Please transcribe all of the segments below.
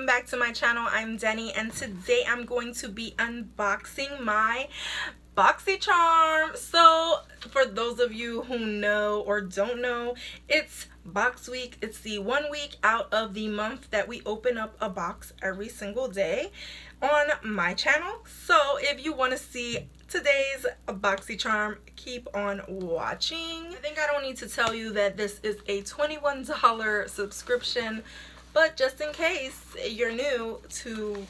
Back to my channel. I'm Denny, and today I'm going to be unboxing my Boxy Charm. So for those of you who know or don't know, it's box week. It's the 1 week out of the month that we open up a box every single day on my channel. So if you want to see today's Boxy Charm, keep on watching. I think I don't need to tell you that this is a $21 subscription. But just in case you're new to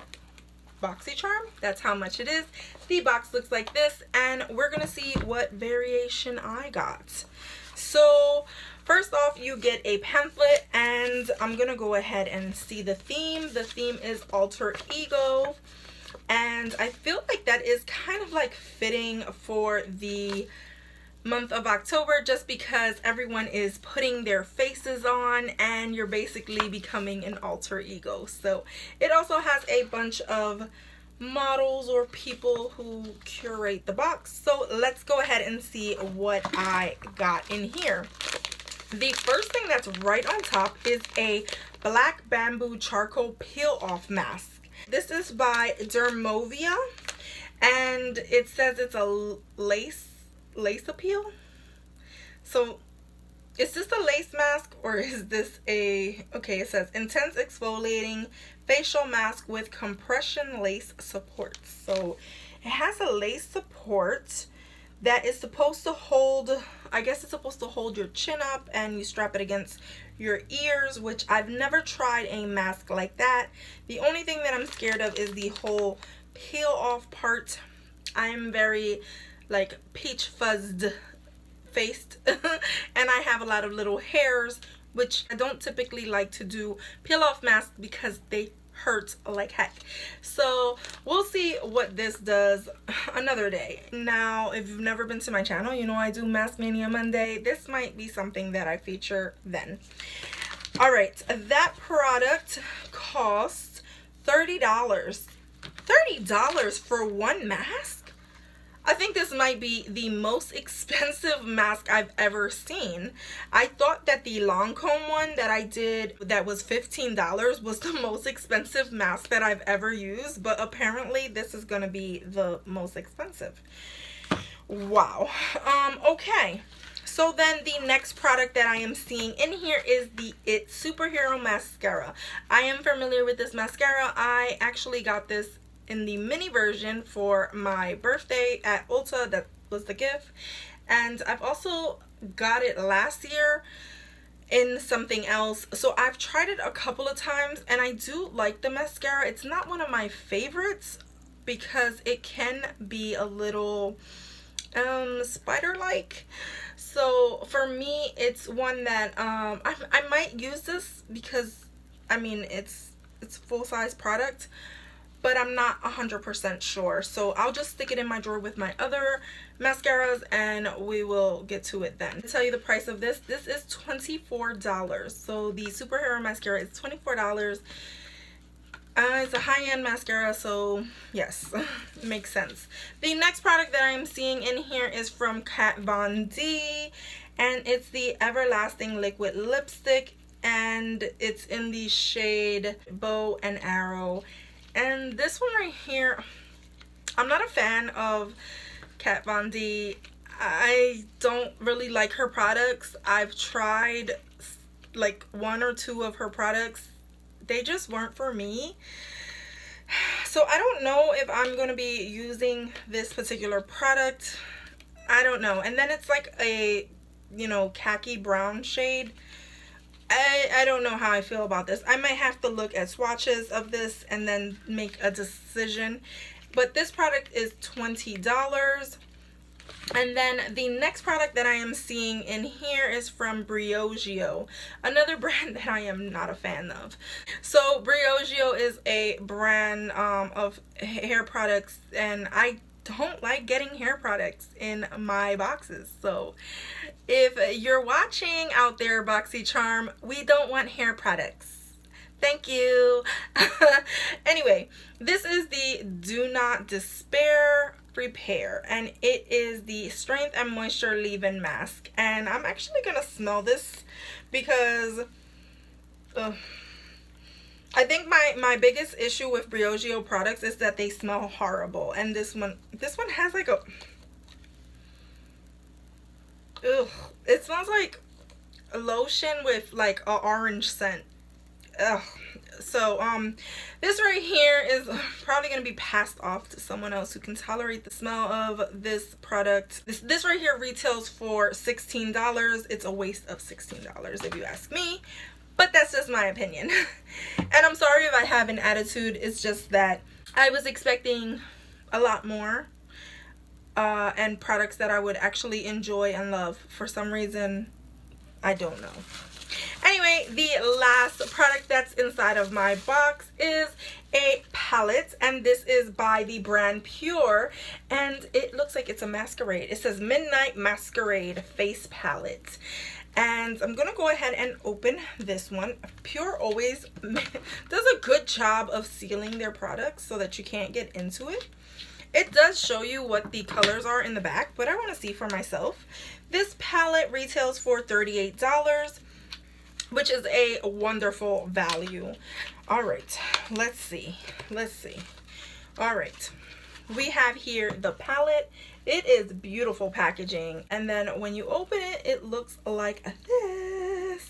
Boxy Charm, that's how much it is. The box looks like this, and we're going to see what variation I got. So first off, you get a pamphlet, and I'm going to go ahead and see the theme. The theme is alter ego, and I feel like that is kind of like fitting for the month of October, just because everyone is putting their faces on and you're basically becoming an alter ego. So it also has a bunch of models or people who curate the box. So let's go ahead and see what I got in here. The first thing that's right on top is a black bamboo charcoal peel off mask. This is by Dermovia, and it says it's a lace appeal. So is this a lace mask, or is this a, okay, it says intense exfoliating facial mask with compression lace support. So it has a lace support that is supposed to hold, I guess it's supposed to hold your chin up, and you strap it against your ears, which I've never tried a mask like that. The only thing that I'm scared of is the whole peel off part. I'm very like peach fuzzed faced and I have a lot of little hairs, which I don't typically like to do peel off masks because they hurt like heck. So we'll see what this does another day. Now, if you've never been to my channel, you know I do Mask Mania Monday. This might be something that I feature then. All right, that product costs $30. $30 for one mask? I think this might be the most expensive mask I've ever seen. I thought that the Lancome one that I did that was $15 was the most expensive mask that I've ever used, but apparently this is going to be the most expensive. Wow. Okay. So then the next product that I am seeing in here is the It Superhero Mascara. I am familiar with this mascara. I actually got this in the mini version for my birthday at Ulta. That was the gift, and I've also got it last year in something else. So I've tried it a couple of times, and I do like the mascara. It's not one of my favorites because it can be a little spider-like. So for me, it's one that I might use this because I mean it's full-size product, but I'm not 100% sure. So I'll just stick it in my drawer with my other mascaras, and we will get to it then. To tell you the price of this, this is $24. So the Superhero Mascara is $24. It's a high-end mascara, so yes, it makes sense. The next product that I'm seeing in here is from Kat Von D, and it's the Everlasting Liquid Lipstick, and it's in the shade Bow and Arrow. And this one right here, I'm not a fan of Kat Von D. I don't really like her products. I've tried like 1 or 2 of her products. They just weren't for me. So I don't know if I'm going to be using this particular product. I don't know. And then it's like a, you know, khaki brown shade. I don't know how I feel about this. I might have to look at swatches of this and then make a decision. But this product is $20. And then the next product that I am seeing in here is from Briogeo, another brand that I am not a fan of. So Briogeo is a brand of hair products, and I don't like getting hair products in my boxes. So if you're watching out there, Boxy Charm, we don't want hair products. Thank you. Anyway, this is the Do Not Despair Prepare, and it is the Strength and Moisture Leave-In Mask. And I'm actually gonna smell this because I think my biggest issue with Briogeo products is that they smell horrible, and this one has like a it smells like a lotion with like a orange scent. Ugh. So this right here is probably going to be passed off to someone else who can tolerate the smell of this product. This right here retails for $16. It's a waste of $16 if you ask me, but that's just my opinion. And I'm sorry if I have an attitude. It's just that I was expecting a lot more and products that I would actually enjoy and love. For some reason, I don't know. Anyway, the last product that's inside of my box is a palette, and this is by the brand Pure, and it looks like it's a Masquerade. It says Midnight Masquerade Face Palette, and I'm gonna go ahead and open this one. Pure always does a good job of sealing their products so that you can't get into it. It does show you what the colors are in the back, but I want to see for myself. This palette retails for $38, which is a wonderful value. All right, let's see. All right, we have here the palette. It is beautiful packaging, and then when you open it, it looks like this.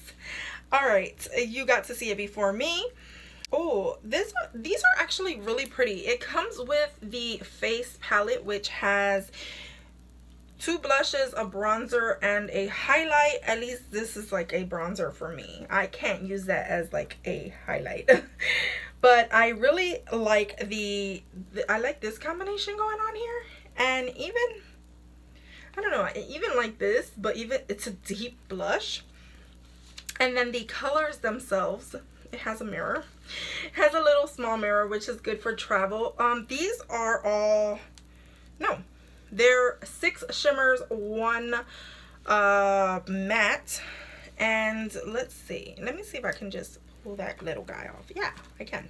All right, you got to see it before me. Oh, these are actually really pretty. It comes with the face palette, which has 2 blushes, a bronzer, and a highlight. At least this is like a bronzer for me. I can't use that as like a highlight. But I really like I like this combination going on here. And even, I don't know, even like this, but even it's a deep blush. And then the colors themselves, it has a mirror. It has a little small mirror, which is good for travel. These are all, no, they're 6 shimmers, 1 matte. And let's see, let me see if I can just pull that little guy off. Yeah, I can.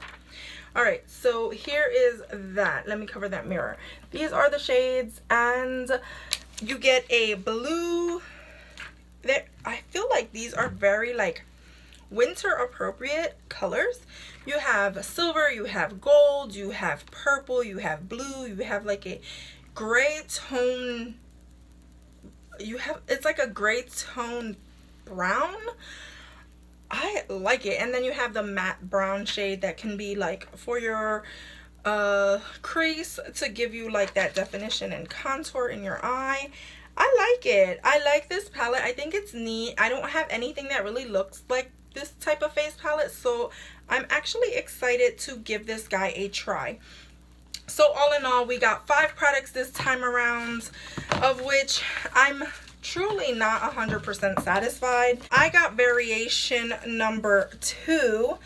All right, so here is that. Let me cover that mirror. These are the shades, and you get a blue. I feel like these are very like winter appropriate colors. You have silver, you have gold, you have purple, you have blue, you have like a gray tone. It's like a gray tone brown. I like it. And then you have the matte brown shade that can be like for your crease to give you like that definition and contour in your eye. I like it. I like this palette. I think it's neat. I don't have anything that really looks like this type of face palette, so I'm actually excited to give this guy a try. So all in all, we got 5 products this time around, of which I'm truly not 100% satisfied. I got variation number 2,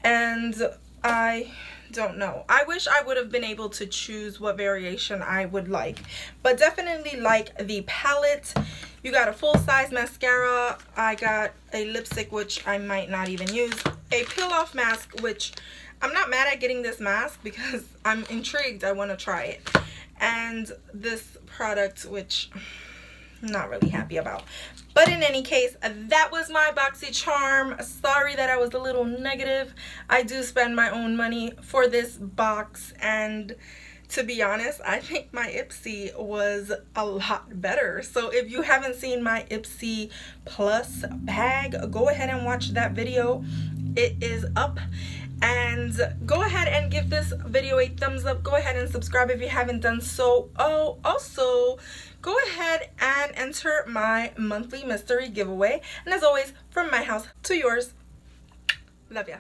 and I don't know. I wish I would have been able to choose what variation I would like, but definitely like the palette. You got a full-size mascara. I got a lipstick, which I might not even use. A peel-off mask, which I'm not mad at getting this mask because I'm intrigued. I want to try it. And this product, which I'm not really happy about. But in any case, that was my Boxy Charm. Sorry that I was a little negative. I do spend my own money for this box, and to be honest, I think my Ipsy was a lot better. So if you haven't seen my Ipsy Plus bag, go ahead and watch that video. It is up. And go ahead and give this video a thumbs up. Go ahead and subscribe if you haven't done so. Oh, also, go ahead and enter my monthly mystery giveaway. And as always, from my house to yours. Love ya.